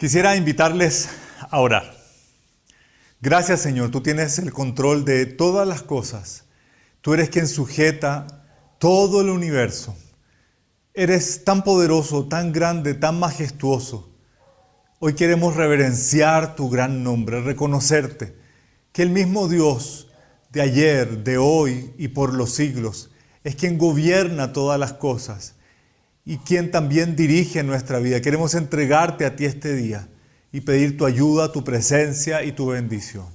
Quisiera invitarles a orar. Gracias, Señor, tú tienes el control de todas las cosas. Tú eres quien sujeta todo el universo. Eres tan poderoso, tan grande, tan majestuoso. Hoy queremos reverenciar tu gran nombre, reconocerte que el mismo Dios de ayer, de hoy y por los siglos es quien gobierna todas las cosas y quien también dirige nuestra vida. Queremos entregarte a ti este día y pedir tu ayuda, tu presencia y tu bendición.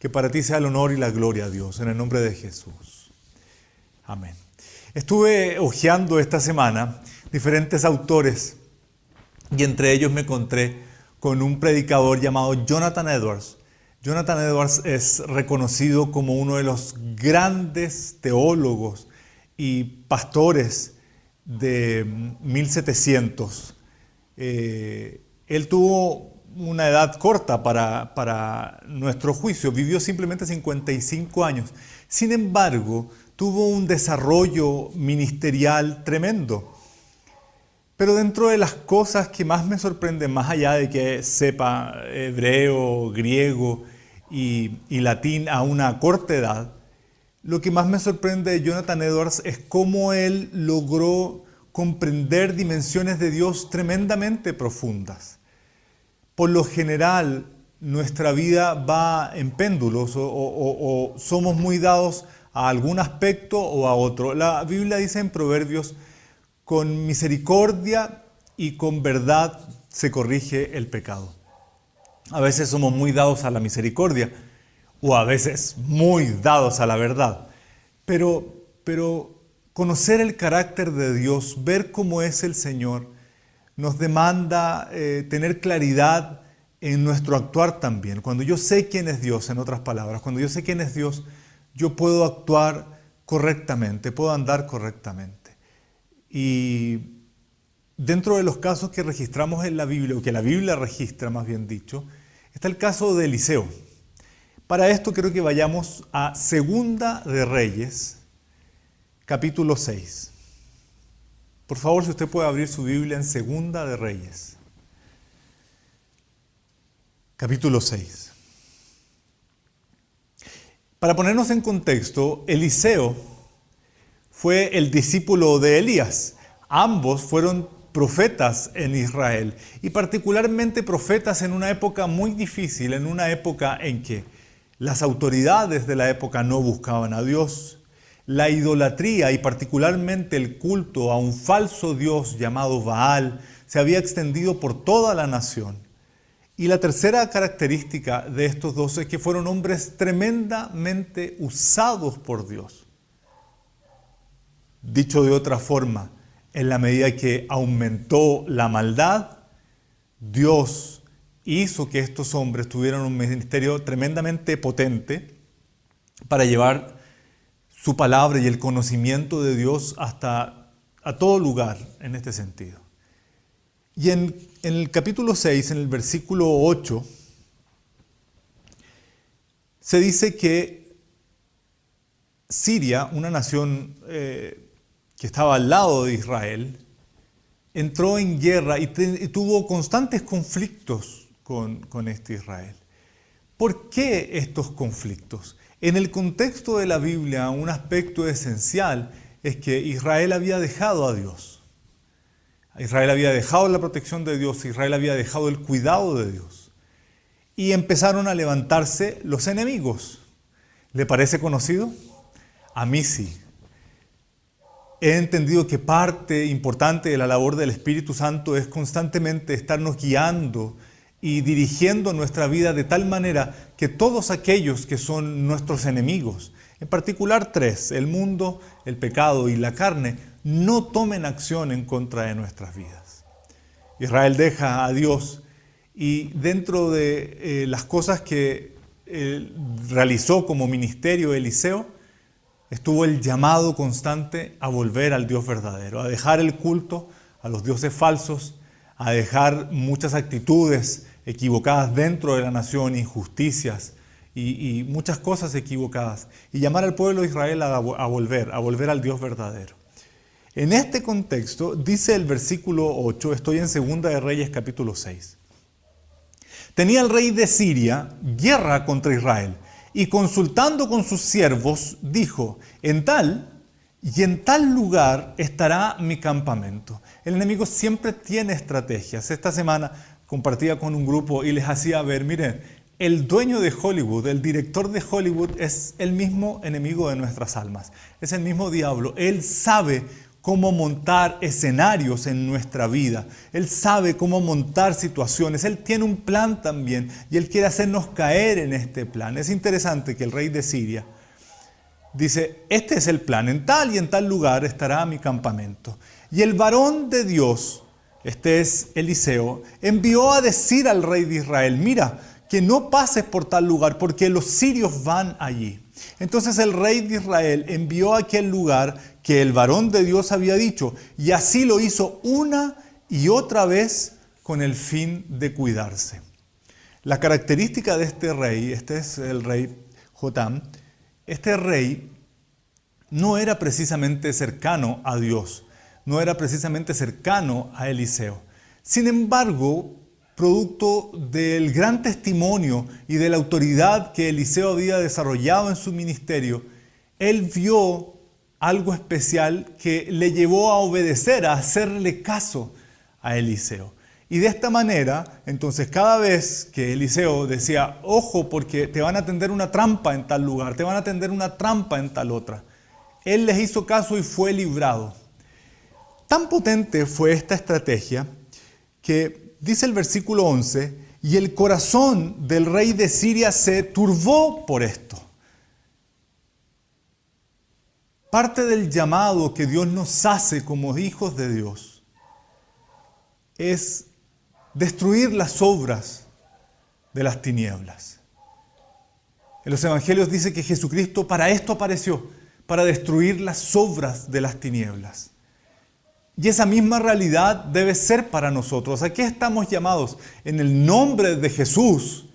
Que para ti sea el honor y la gloria, Dios, en el nombre de Jesús. Amén. Estuve hojeando esta semana diferentes autores y entre ellos me encontré con un predicador llamado Jonathan Edwards. Jonathan Edwards es reconocido como uno de los grandes teólogos y pastores de 1700. Él tuvo una edad corta para nuestro juicio, vivió simplemente 55 años. Sin embargo, tuvo un desarrollo ministerial tremendo. Pero dentro de las cosas que más me sorprenden, más allá de que sepa hebreo, griego y latín a una corta edad, lo que más me sorprende de Jonathan Edwards es cómo él logró comprender dimensiones de Dios tremendamente profundas. Por lo general, nuestra vida va en péndulos o somos muy dados a algún aspecto o a otro. La Biblia dice en Proverbios: con misericordia y con verdad se corrige el pecado. A veces somos muy dados a la misericordia o a veces muy dados a la verdad. Pero conocer el carácter de Dios, ver cómo es el Señor, nos demanda tener claridad en nuestro actuar también. Cuando yo sé quién es Dios, en otras palabras, cuando yo sé quién es Dios, yo puedo actuar correctamente, puedo andar correctamente. Y dentro de los casos que registramos en la Biblia, o que la Biblia registra más bien dicho, está el caso de Eliseo. Para esto creo que vayamos a Segunda de Reyes, capítulo 6. Por favor, si usted puede abrir su Biblia en Segunda de Reyes, capítulo 6. Para ponernos en contexto, Eliseo fue el discípulo de Elías. Ambos fueron profetas en Israel y particularmente profetas en una época muy difícil, en una época en que las autoridades de la época no buscaban a Dios. La idolatría y particularmente el culto a un falso dios llamado Baal se había extendido por toda la nación. Y la tercera característica de estos dos es que fueron hombres tremendamente usados por Dios. Dicho de otra forma, en la medida que aumentó la maldad, Dios hizo que estos hombres tuvieran un ministerio tremendamente potente para llevar su palabra y el conocimiento de Dios hasta a todo lugar en este sentido. Y en el capítulo 6, en el versículo 8, se dice que Siria, una nación que estaba al lado de Israel, entró en guerra y tuvo constantes conflictos con este Israel. ¿Por qué estos conflictos? En el contexto de la Biblia, un aspecto esencial es que Israel había dejado a Dios. Israel había dejado la protección de Dios, Israel había dejado el cuidado de Dios. Y empezaron a levantarse los enemigos. ¿Le parece conocido? A mí sí. He entendido que parte importante de la labor del Espíritu Santo es constantemente estarnos guiando y dirigiendo nuestra vida de tal manera que todos aquellos que son nuestros enemigos, en particular tres, el mundo, el pecado y la carne, no tomen acción en contra de nuestras vidas. Israel deja a Dios y dentro de las cosas que realizó como ministerio Eliseo, estuvo el llamado constante a volver al Dios verdadero, a dejar el culto a los dioses falsos, a dejar muchas actitudes equivocadas dentro de la nación, injusticias y muchas cosas equivocadas, y llamar al pueblo de Israel a volver al Dios verdadero. En este contexto, dice el versículo 8, estoy en Segunda de Reyes capítulo 6. Tenía el rey de Siria guerra contra Israel y consultando con sus siervos dijo, en tal lugar estará mi campamento. El enemigo siempre tiene estrategias. Esta semana compartía con un grupo y les hacía ver, miren, el dueño de Hollywood, el director de Hollywood es el mismo enemigo de nuestras almas. Es el mismo diablo. Él sabe cómo montar escenarios en nuestra vida. Él sabe cómo montar situaciones. Él tiene un plan también y Él quiere hacernos caer en este plan. Es interesante que el rey de Siria dice, este es el plan, en tal y en tal lugar estará mi campamento. Y el varón de Dios, este es Eliseo, envió a decir al rey de Israel, mira, que no pases por tal lugar porque los sirios van allí. Entonces el rey de Israel envió a aquel lugar que el varón de Dios había dicho, y así lo hizo una y otra vez con el fin de cuidarse. La característica de este rey, este es el rey Jotam, este rey no era precisamente cercano a Dios, no era precisamente cercano a Eliseo. Sin embargo, producto del gran testimonio y de la autoridad que Eliseo había desarrollado en su ministerio, él vio algo especial que le llevó a obedecer, a hacerle caso a Eliseo. Y de esta manera, entonces cada vez que Eliseo decía, ojo porque te van a tender una trampa en tal lugar, te van a tender una trampa en tal otra, él les hizo caso y fue librado. Tan potente fue esta estrategia que dice el versículo 11, y el corazón del rey de Siria se turbó por esto. Parte del llamado que Dios nos hace como hijos de Dios es destruir las obras de las tinieblas. En los evangelios dice que Jesucristo para esto apareció, para destruir las obras de las tinieblas. Y esa misma realidad debe ser para nosotros. ¿A qué estamos llamados? En el nombre de Jesús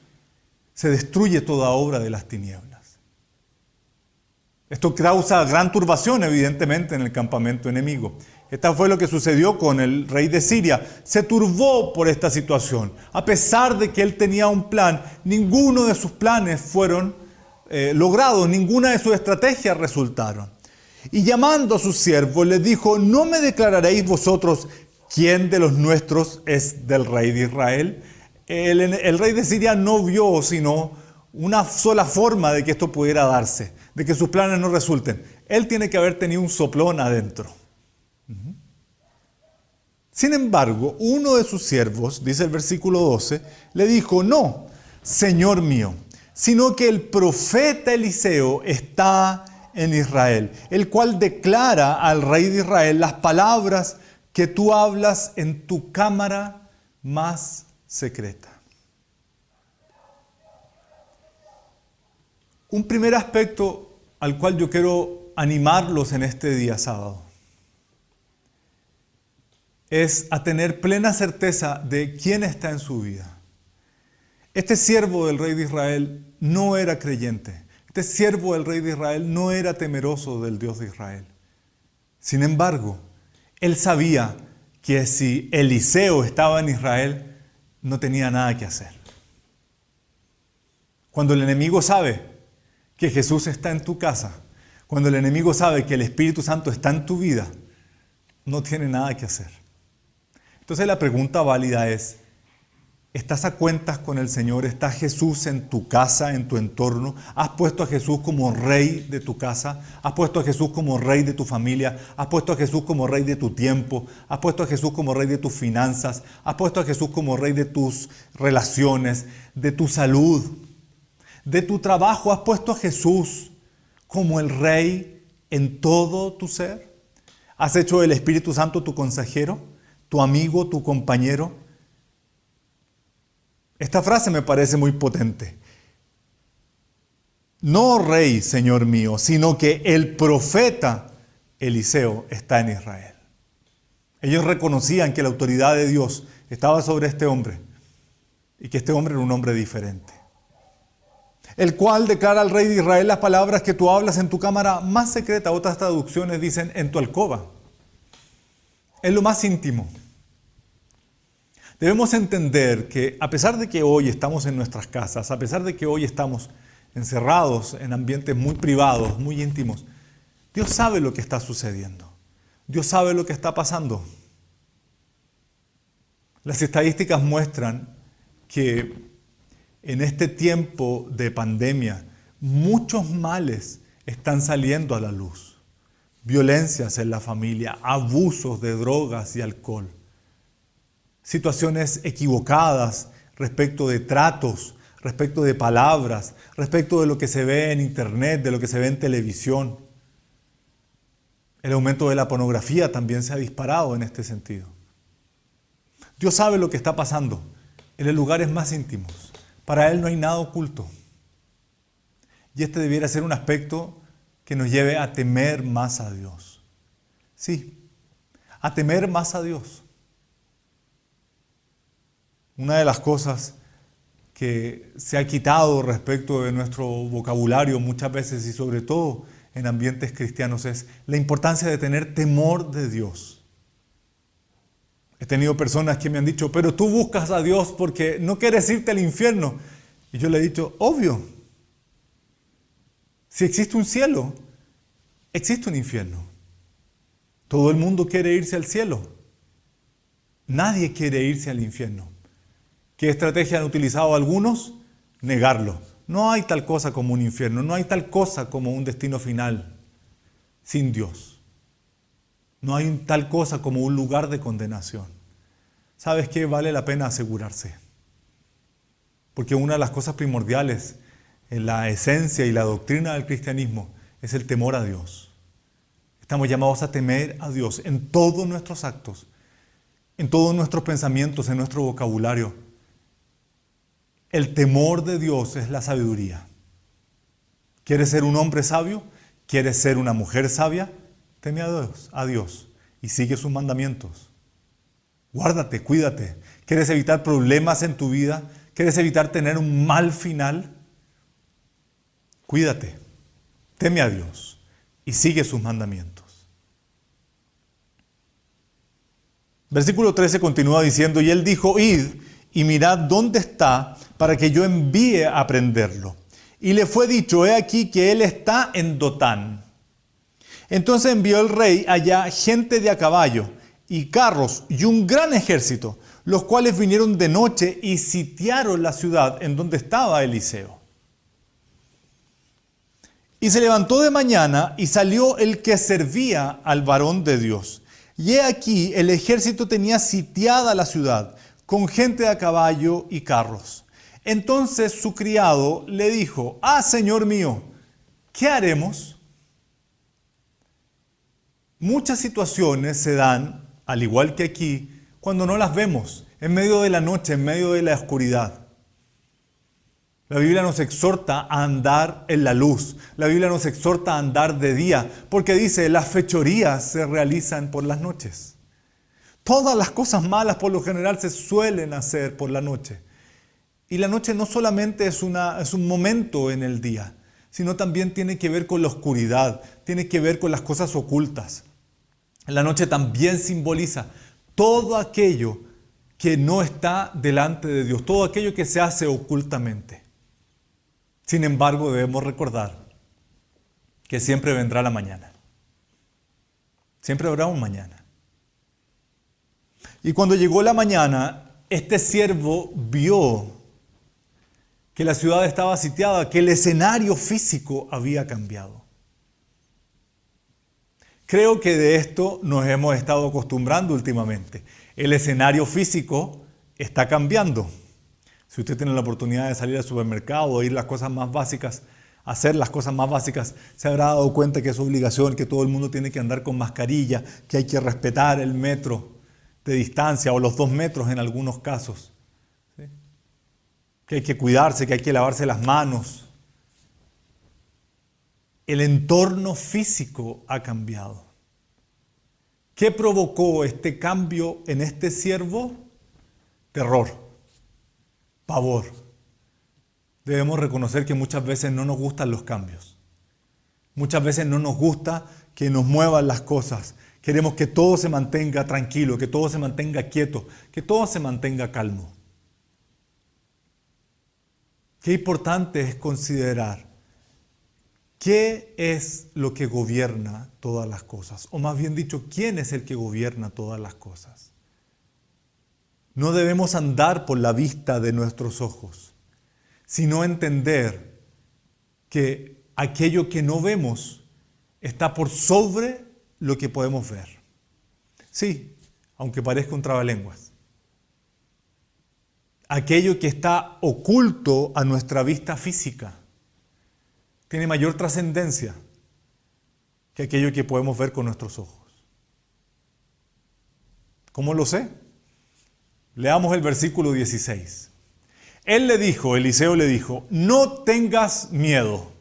se destruye toda obra de las tinieblas. Esto causa gran turbación, evidentemente, en el campamento enemigo. Esto fue lo que sucedió con el rey de Siria. Se turbó por esta situación. A pesar de que él tenía un plan, ninguno de sus planes fueron logrados, ninguna de sus estrategias resultaron. Y llamando a sus siervos, les dijo, ¿no me declararéis vosotros quién de los nuestros es del rey de Israel? El rey de Siria no vio sino una sola forma de que esto pudiera darse, de que sus planes no resulten. Él tiene que haber tenido un soplón adentro. Sin embargo, uno de sus siervos, dice el versículo 12, le dijo, no, Señor mío, sino que el profeta Eliseo está en Israel, el cual declara al rey de Israel las palabras que tú hablas en tu cámara más secreta. Un primer aspecto al cual yo quiero animarlos en este día sábado es a tener plena certeza de quién está en su vida. Este siervo del rey de Israel no era creyente. Este siervo del rey de Israel no era temeroso del Dios de Israel. Sin embargo, él sabía que si Eliseo estaba en Israel, no tenía nada que hacer. Cuando el enemigo sabe que Jesús está en tu casa, cuando el enemigo sabe que el Espíritu Santo está en tu vida, no tiene nada que hacer. Entonces la pregunta válida es, ¿estás a cuentas con el Señor? ¿Está Jesús en tu casa, en tu entorno? ¿Has puesto a Jesús como rey de tu casa? ¿Has puesto a Jesús como rey de tu familia? ¿Has puesto a Jesús como rey de tu tiempo? ¿Has puesto a Jesús como rey de tus finanzas? ¿Has puesto a Jesús como rey de tus relaciones, de tu salud, de tu trabajo? ¿Has puesto a Jesús como el rey en todo tu ser? ¿Has hecho el Espíritu Santo tu consejero, tu amigo, tu compañero? Esta frase me parece muy potente. No rey, Señor mío, sino que el profeta Eliseo está en Israel. Ellos reconocían que la autoridad de Dios estaba sobre este hombre y que este hombre era un hombre diferente. El cual declara al rey de Israel las palabras que tú hablas en tu cámara más secreta. Otras traducciones dicen en tu alcoba. Es lo más íntimo. Debemos entender que a pesar de que hoy estamos en nuestras casas, a pesar de que hoy estamos encerrados en ambientes muy privados, muy íntimos, Dios sabe lo que está sucediendo. Dios sabe lo que está pasando. Las estadísticas muestran que en este tiempo de pandemia muchos males están saliendo a la luz. Violencias en la familia, abusos de drogas y alcohol, situaciones equivocadas respecto de tratos, respecto de palabras, respecto de lo que se ve en internet, de lo que se ve en televisión. El aumento de la pornografía también se ha disparado en este sentido. Dios sabe lo que está pasando en los lugares más íntimos. Para Él no hay nada oculto. Y este debiera ser un aspecto que nos lleve a temer más a Dios. Sí, a temer más a Dios. Una de las cosas que se ha quitado respecto de nuestro vocabulario muchas veces y sobre todo en ambientes cristianos es la importancia de tener temor de Dios. He tenido personas que me han dicho, pero tú buscas a Dios porque no quieres irte al infierno. Y yo le he dicho, obvio. Si existe un cielo, existe un infierno. Todo el mundo quiere irse al cielo. Nadie quiere irse al infierno. ¿Qué estrategia han utilizado algunos? Negarlo. No hay tal cosa como un infierno, no hay tal cosa como un destino final sin Dios. No hay tal cosa como un lugar de condenación. ¿Sabes qué? Vale la pena asegurarse. Porque una de las cosas primordiales en la esencia y la doctrina del cristianismo es el temor a Dios. Estamos llamados a temer a Dios en todos nuestros actos, en todos nuestros pensamientos, en nuestro vocabulario. El temor de Dios es la sabiduría. ¿Quieres ser un hombre sabio? ¿Quieres ser una mujer sabia? Teme a Dios y sigue sus mandamientos. Guárdate, cuídate. ¿Quieres evitar problemas en tu vida? ¿Quieres evitar tener un mal final? Cuídate, teme a Dios y sigue sus mandamientos. Versículo 13 continúa diciendo, y él dijo, id y mirad dónde está para que yo envíe a prenderlo. Y le fue dicho, he aquí que él está en Dotán. Entonces envió el rey allá gente de a caballo y carros y un gran ejército, los cuales vinieron de noche y sitiaron la ciudad en donde estaba Eliseo. Y se levantó de mañana y salió el que servía al varón de Dios. Y he aquí el ejército tenía sitiada la ciudad con gente de a caballo y carros. Entonces su criado le dijo, señor mío, ¿qué haremos? Muchas situaciones se dan, al igual que aquí, cuando no las vemos, en medio de la noche, en medio de la oscuridad. La Biblia nos exhorta a andar en la luz. La Biblia nos exhorta a andar de día, porque dice, las fechorías se realizan por las noches. Todas las cosas malas por lo general se suelen hacer por la noche. Y la noche no solamente es un momento en el día, sino también tiene que ver con la oscuridad, tiene que ver con las cosas ocultas. La noche también simboliza todo aquello que no está delante de Dios, todo aquello que se hace ocultamente. Sin embargo, debemos recordar que siempre vendrá la mañana. Siempre habrá un mañana. Y cuando llegó la mañana, este siervo vio que la ciudad estaba sitiada, que el escenario físico había cambiado. Creo que de esto nos hemos estado acostumbrando últimamente. El escenario físico está cambiando. Si usted tiene la oportunidad de salir al supermercado, ir las cosas más básicas, hacer las cosas más básicas, se habrá dado cuenta que es obligación, que todo el mundo tiene que andar con mascarilla, que hay que respetar el metro de distancia o los 2 metros en algunos casos. ¿Sí? Que hay que cuidarse, que hay que lavarse las manos. El entorno físico ha cambiado. ¿Qué provocó este cambio en este siervo? Terror, pavor. Debemos reconocer que muchas veces no nos gustan los cambios. Muchas veces no nos gusta que nos muevan las cosas, Queremos que todo se mantenga tranquilo, que todo se mantenga quieto, que todo se mantenga calmo. Qué importante es considerar qué es lo que gobierna todas las cosas, o más bien dicho, quién es el que gobierna todas las cosas. No debemos andar por la vista de nuestros ojos, sino entender que aquello que no vemos está por sobre lo que podemos ver. Sí, aunque parezca un trabalenguas. Aquello que está oculto a nuestra vista física tiene mayor trascendencia que aquello que podemos ver con nuestros ojos. ¿Cómo lo sé? Leamos el versículo 16. Eliseo le dijo, no tengas miedo,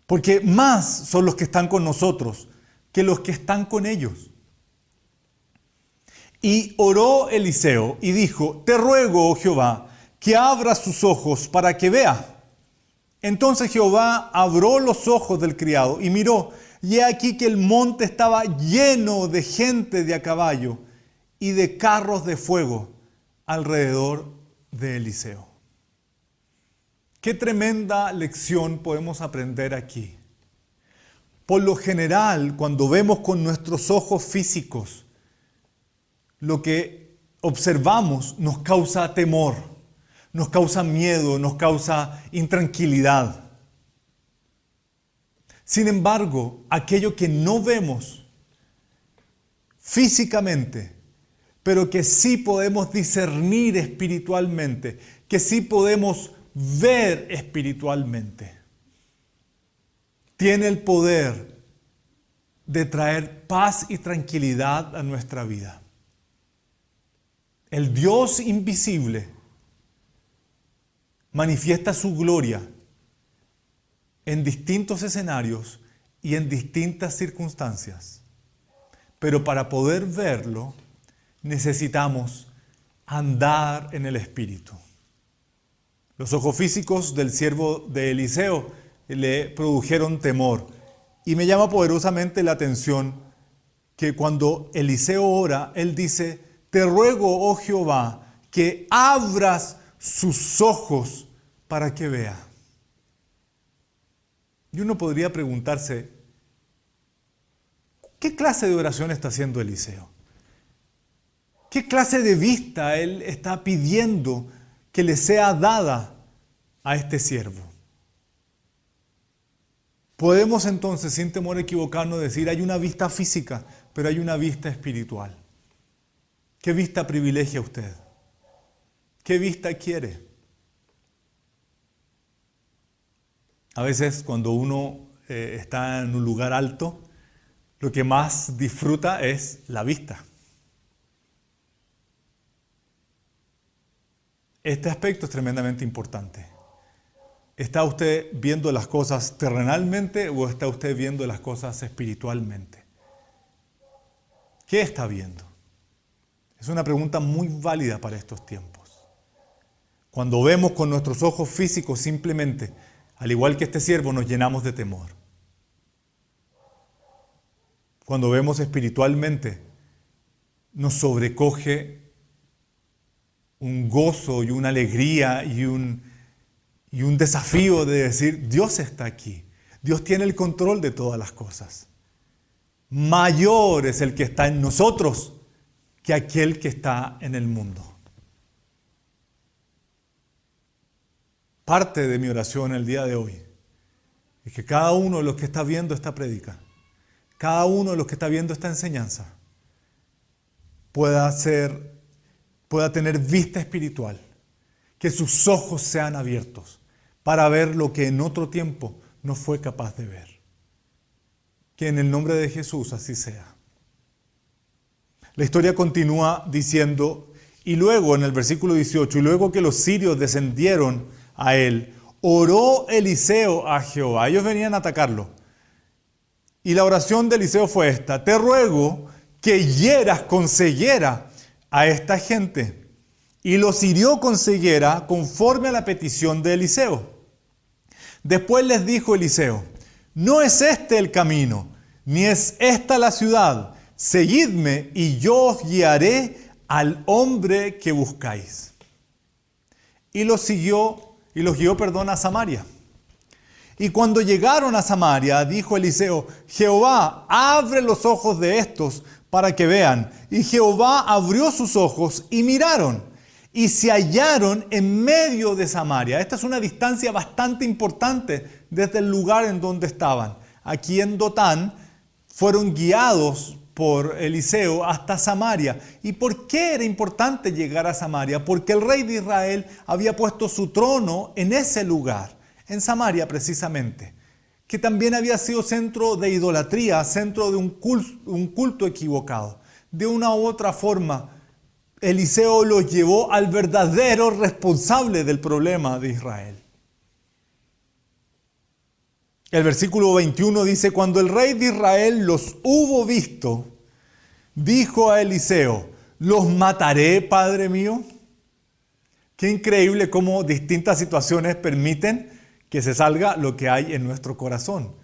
porque más son los que están con nosotros que los que están con ellos. Y oró Eliseo y dijo, te ruego, oh Jehová, que abras sus ojos para que vea. Entonces Jehová abrió los ojos del criado y miró, y he aquí que el monte estaba lleno de gente de a caballo y de carros de fuego alrededor de Eliseo. Qué tremenda lección podemos aprender aquí. Por lo general, cuando vemos con nuestros ojos físicos, lo que observamos nos causa temor, nos causa miedo, nos causa intranquilidad. Sin embargo, aquello que no vemos físicamente, pero que sí podemos discernir espiritualmente, que sí podemos ver espiritualmente, tiene el poder de traer paz y tranquilidad a nuestra vida. El Dios invisible manifiesta su gloria en distintos escenarios y en distintas circunstancias. Pero para poder verlo, necesitamos andar en el Espíritu. Los ojos físicos del siervo de Eliseo le produjeron temor. Y me llama poderosamente la atención que cuando Eliseo ora, él dice, te ruego, oh Jehová, que abras sus ojos para que vea. Y uno podría preguntarse, ¿qué clase de oración está haciendo Eliseo? ¿Qué clase de vista él está pidiendo que le sea dada a este siervo? Podemos entonces, sin temor a equivocarnos, decir, hay una vista física, pero hay una vista espiritual. ¿Qué vista privilegia usted? ¿Qué vista quiere? A veces cuando uno está en un lugar alto, lo que más disfruta es la vista. Este aspecto es tremendamente importante. ¿Está usted viendo las cosas terrenalmente o está usted viendo las cosas espiritualmente? ¿Qué está viendo? Es una pregunta muy válida para estos tiempos. Cuando vemos con nuestros ojos físicos simplemente, al igual que este siervo, nos llenamos de temor. Cuando vemos espiritualmente, nos sobrecoge un gozo y una alegría y un desafío de decir, Dios está aquí. Dios tiene el control de todas las cosas. Mayor es el que está en nosotros que aquel que está en el mundo. Parte de mi oración el día de hoy es que cada uno de los que está viendo esta prédica, cada uno de los que está viendo esta enseñanza, pueda tener vista espiritual, que sus ojos sean abiertos para ver lo que en otro tiempo no fue capaz de ver. Que en el nombre de Jesús así sea. La historia continúa diciendo, y luego en el versículo 18, y luego que los sirios descendieron a él, oró Eliseo a Jehová. Ellos venían a atacarlo. Y la oración de Eliseo fue esta, te ruego que hieras con ceguera a esta gente. Y los hirió con ceguera conforme a la petición de Eliseo. Después les dijo Eliseo, no es este el camino, ni es esta la ciudad. Seguidme y yo os guiaré al hombre que buscáis. Y los guió, a Samaria. Y cuando llegaron a Samaria, dijo Eliseo: Jehová, abre los ojos de estos para que vean. Y Jehová abrió sus ojos y miraron, y se hallaron en medio de Samaria. Esta es una distancia bastante importante desde el lugar en donde estaban. Aquí en Dotán fueron guiados por Eliseo hasta Samaria. ¿Y por qué era importante llegar a Samaria? Porque el rey de Israel había puesto su trono en ese lugar, en Samaria precisamente, que también había sido centro de idolatría, centro de un culto equivocado. De una u otra forma, Eliseo los llevó al verdadero responsable del problema de Israel. El versículo 21 dice: cuando el rey de Israel los hubo visto, dijo a Eliseo: ¿los mataré, padre mío? Qué increíble cómo distintas situaciones permiten que se salga lo que hay en nuestro corazón.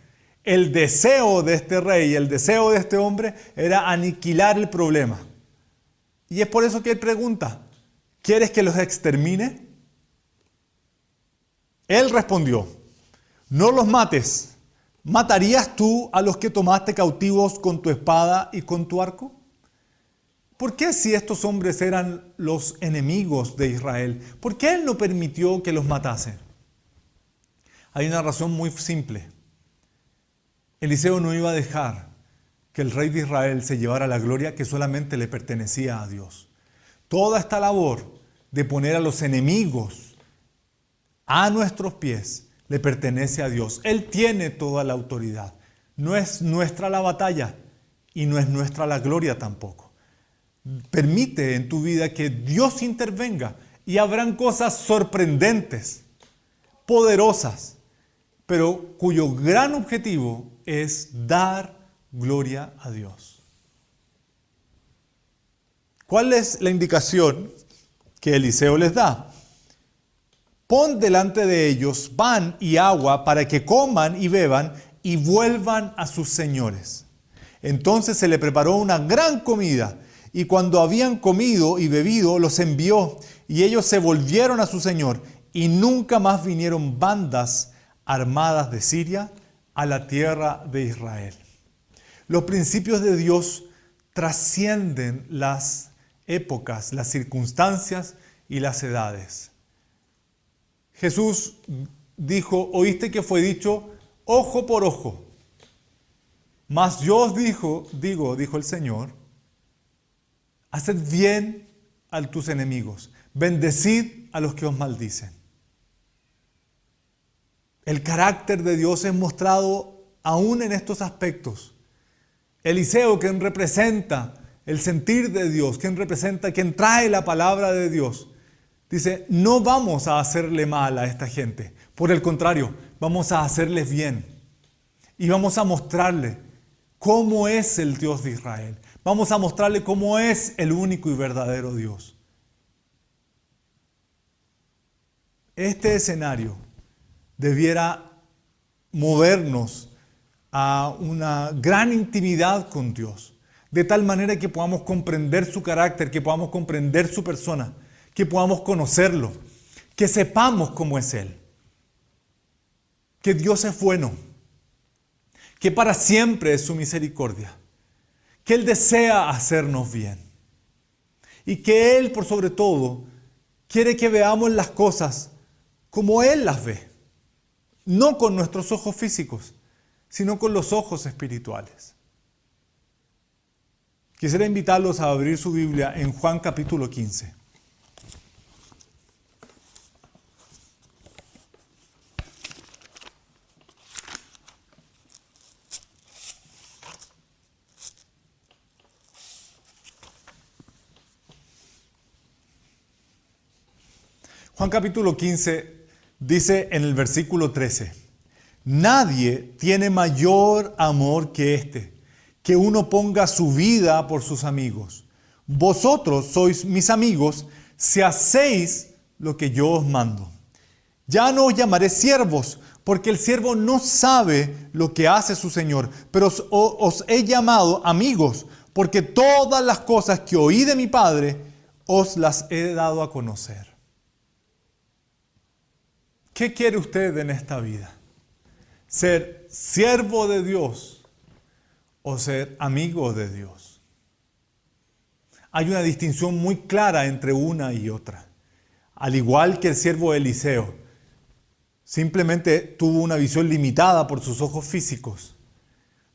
El deseo de este rey, el deseo de este hombre era aniquilar el problema. Y es por eso que él pregunta: ¿quieres que los extermine? Él respondió: no los mates. ¿Matarías tú a los que tomaste cautivos con tu espada y con tu arco? ¿Por qué, si estos hombres eran los enemigos de Israel, por qué él no permitió que los matasen? Hay una razón muy simple. Eliseo no iba a dejar que el rey de Israel se llevara la gloria que solamente le pertenecía a Dios. Toda esta labor de poner a los enemigos a nuestros pies le pertenece a Dios. Él tiene toda la autoridad. No es nuestra la batalla y no es nuestra la gloria tampoco. Permite en tu vida que Dios intervenga y habrán cosas sorprendentes, poderosas, pero cuyo gran objetivo es dar gloria a Dios. ¿Cuál es la indicación que Eliseo les da? Pon delante de ellos pan y agua para que coman y beban y vuelvan a sus señores. Entonces se le preparó una gran comida, y cuando habían comido y bebido, los envió, y ellos se volvieron a su señor, y nunca más vinieron bandas armadas de Siria a la tierra de Israel. Los principios de Dios trascienden las épocas, las circunstancias y las edades. Jesús dijo: oíste que fue dicho, ojo por ojo. Mas yo os digo, dijo el Señor, haced bien a tus enemigos, bendecid a los que os maldicen. El carácter de Dios es mostrado aún en estos aspectos. Eliseo, quien representa el sentir de Dios, quien trae la palabra de Dios, dice: no vamos a hacerle mal a esta gente. Por el contrario, vamos a hacerles bien. Y vamos a mostrarle cómo es el Dios de Israel. Vamos a mostrarle cómo es el único y verdadero Dios. Este escenario debiera movernos a una gran intimidad con Dios, de tal manera que podamos comprender su carácter, que podamos comprender su persona, que podamos conocerlo, que sepamos cómo es Él, que Dios es bueno, que para siempre es su misericordia, que Él desea hacernos bien y que Él, por sobre todo, quiere que veamos las cosas como Él las ve, no con nuestros ojos físicos, sino con los ojos espirituales. Quisiera invitarlos a abrir su Biblia en Juan capítulo 15. Juan capítulo 15 dice en el versículo 13: nadie tiene mayor amor que este, que uno ponga su vida por sus amigos. Vosotros sois mis amigos si hacéis lo que yo os mando. Ya no os llamaré siervos, porque el siervo no sabe lo que hace su Señor, pero os he llamado amigos, porque todas las cosas que oí de mi Padre os las he dado a conocer. ¿Qué quiere usted en esta vida? ¿Ser siervo de Dios o ser amigo de Dios? Hay una distinción muy clara entre una y otra. Al igual que el siervo Eliseo, simplemente tuvo una visión limitada por sus ojos físicos.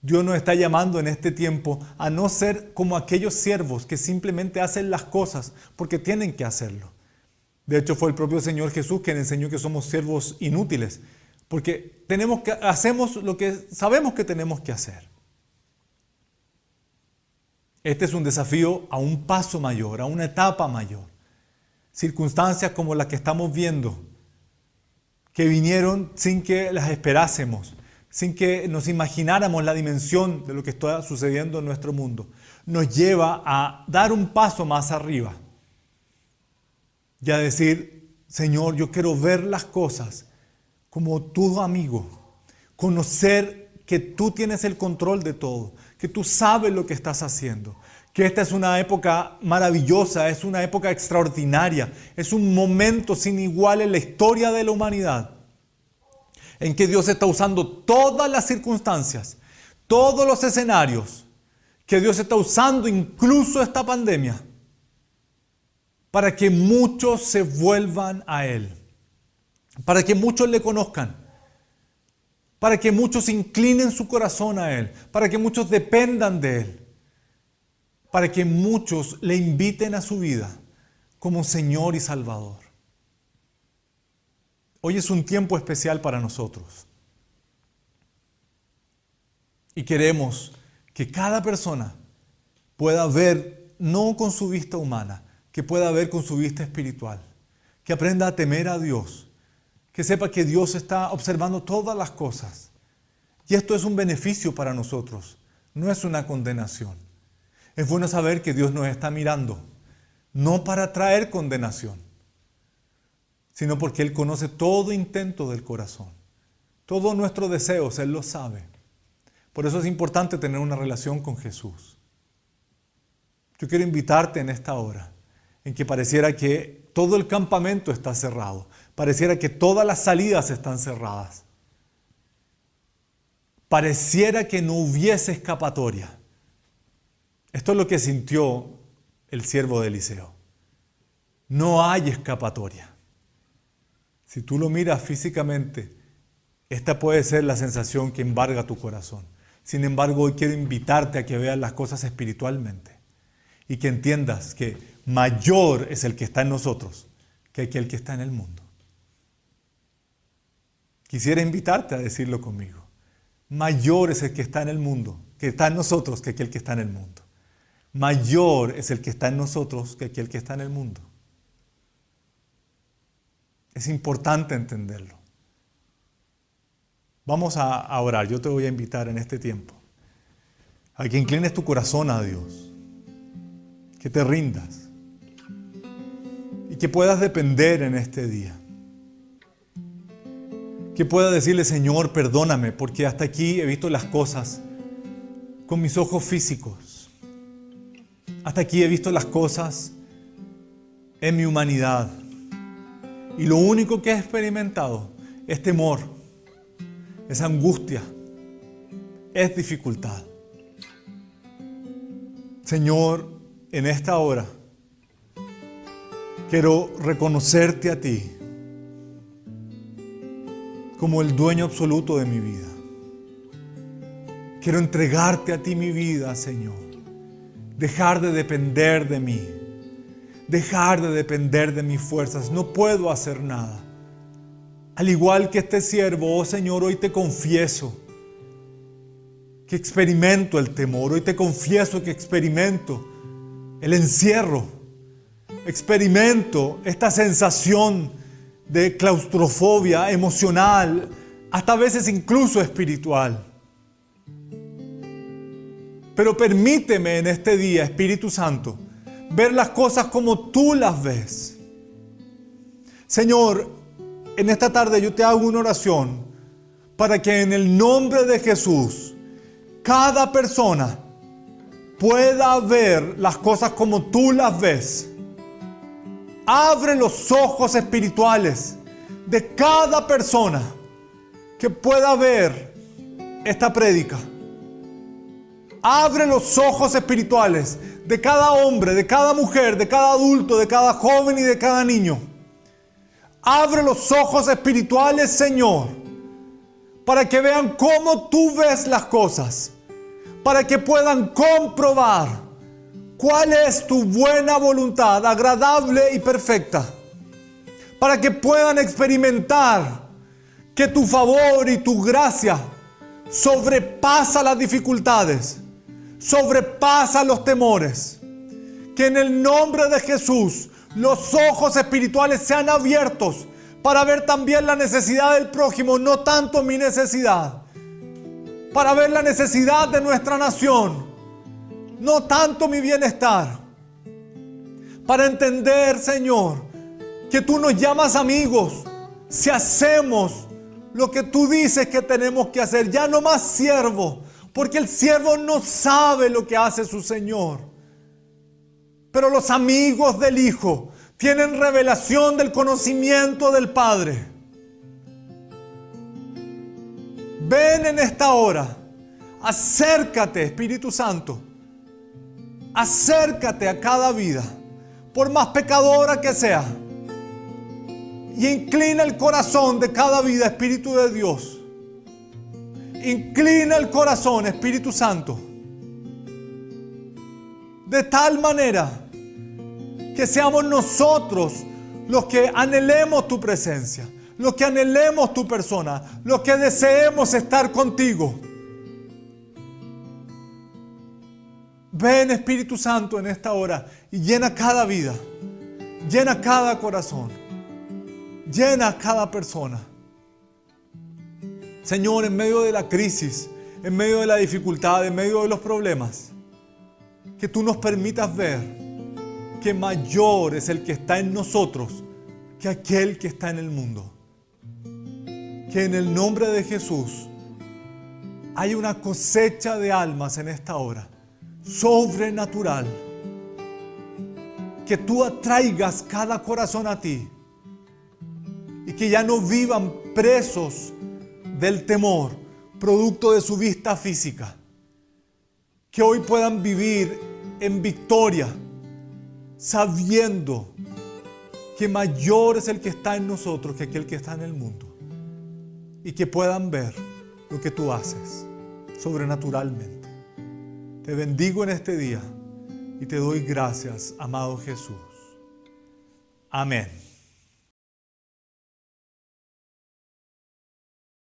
Dios nos está llamando en este tiempo a no ser como aquellos siervos que simplemente hacen las cosas porque tienen que hacerlo. De hecho, fue el propio Señor Jesús quien enseñó que somos siervos inútiles, porque hacemos lo que sabemos que tenemos que hacer. Este es un desafío a un paso mayor, a una etapa mayor. Circunstancias como las que estamos viendo, que vinieron sin que las esperásemos, sin que nos imagináramos la dimensión de lo que está sucediendo en nuestro mundo, nos lleva a dar un paso más arriba y a decir, Señor, yo quiero ver las cosas como tu amigo, conocer que tú tienes el control de todo, que tú sabes lo que estás haciendo, que esta es una época maravillosa, es una época extraordinaria, es un momento sin igual en la historia de la humanidad, en que Dios está usando todas las circunstancias, todos los escenarios, que Dios está usando incluso esta pandemia, para que muchos se vuelvan a Él, para que muchos le conozcan, para que muchos inclinen su corazón a Él, para que muchos dependan de Él, para que muchos le inviten a su vida como Señor y Salvador. Hoy es un tiempo especial para nosotros. Y queremos que cada persona pueda ver, no con su vista humana, que pueda ver con su vista espiritual, que aprenda a temer a Dios, que sepa que Dios está observando todas las cosas. Y esto es un beneficio para nosotros, no es una condenación. Es bueno saber que Dios nos está mirando, no para traer condenación, sino porque Él conoce todo intento del corazón. Todos nuestros deseos, Él lo sabe. Por eso es importante tener una relación con Jesús. Yo quiero invitarte en esta hora, en que pareciera que todo el campamento está cerrado, pareciera que todas las salidas están cerradas, pareciera que no hubiese escapatoria. Esto es lo que sintió el siervo de Eliseo. No hay escapatoria. Si tú lo miras físicamente, esta puede ser la sensación que embarga tu corazón. Sin embargo, hoy quiero invitarte a que veas las cosas espiritualmente y que entiendas que mayor es el que está en nosotros que aquel que está en el mundo. Quisiera invitarte a decirlo conmigo. Mayor es el que está en el mundo, que está en nosotros, que aquel que está en el mundo. Mayor es el que está en nosotros que aquel que está en el mundo. Es importante entenderlo. Vamos a orar. Yo te voy a invitar en este tiempo a que inclines tu corazón a Dios, que te rindas y que puedas depender en este día. Que puedas decirle, Señor, perdóname porque hasta aquí he visto las cosas con mis ojos físicos. Hasta aquí he visto las cosas en mi humanidad. Y lo único que he experimentado es temor, es angustia, es dificultad. Señor, en esta hora quiero reconocerte a ti como el dueño absoluto de mi vida. Quiero entregarte a ti mi vida, Señor. Dejar de depender de mí. Dejar de depender de mis fuerzas. No puedo hacer nada. Al igual que este siervo, oh Señor, hoy te confieso que experimento el temor. Hoy te confieso que experimento el encierro. Experimento esta sensación de claustrofobia emocional, hasta a veces incluso espiritual. Pero permíteme en este día, Espíritu Santo, ver las cosas como tú las ves. Señor, en esta tarde yo te hago una oración para que en el nombre de Jesús cada persona pueda ver las cosas como tú las ves. Abre los ojos espirituales de cada persona que pueda ver esta prédica. Abre los ojos espirituales de cada hombre, de cada mujer, de cada adulto, de cada joven y de cada niño. Abre los ojos espirituales, Señor, para que vean cómo tú ves las cosas, para que puedan comprobar cuál es tu buena voluntad, agradable y perfecta, para que puedan experimentar que tu favor y tu gracia sobrepasa las dificultades, sobrepasa los temores. Que en el nombre de Jesús los ojos espirituales sean abiertos para ver también la necesidad del prójimo, no tanto mi necesidad. Para ver la necesidad de nuestra nación, no tanto mi bienestar. Para entender, Señor, que tú nos llamas amigos si hacemos lo que tú dices que tenemos que hacer. Ya no más siervo, porque el siervo no sabe lo que hace su Señor. Pero los amigos del Hijo tienen revelación del conocimiento del Padre. Ven en esta hora, acércate, Espíritu Santo, acércate a cada vida, por más pecadora que sea, y inclina el corazón de cada vida, Espíritu de Dios. Inclina el corazón, Espíritu Santo, de tal manera que seamos nosotros los que anhelemos tu presencia, los que anhelemos tu persona, los que deseemos estar contigo. Ven, Espíritu Santo, en esta hora y llena cada vida, llena cada corazón, llena cada persona. Señor, en medio de la crisis, en medio de la dificultad, en medio de los problemas, que tú nos permitas ver que mayor es el que está en nosotros que aquel que está en el mundo. Que en el nombre de Jesús hay una cosecha de almas en esta hora, sobrenatural. Que tú atraigas cada corazón a ti y que ya no vivan presos del temor, producto de su vista física. Que hoy puedan vivir en victoria, sabiendo que mayor es el que está en nosotros que aquel que está en el mundo. Y que puedan ver lo que tú haces sobrenaturalmente. Te bendigo en este día y te doy gracias, amado Jesús. Amén.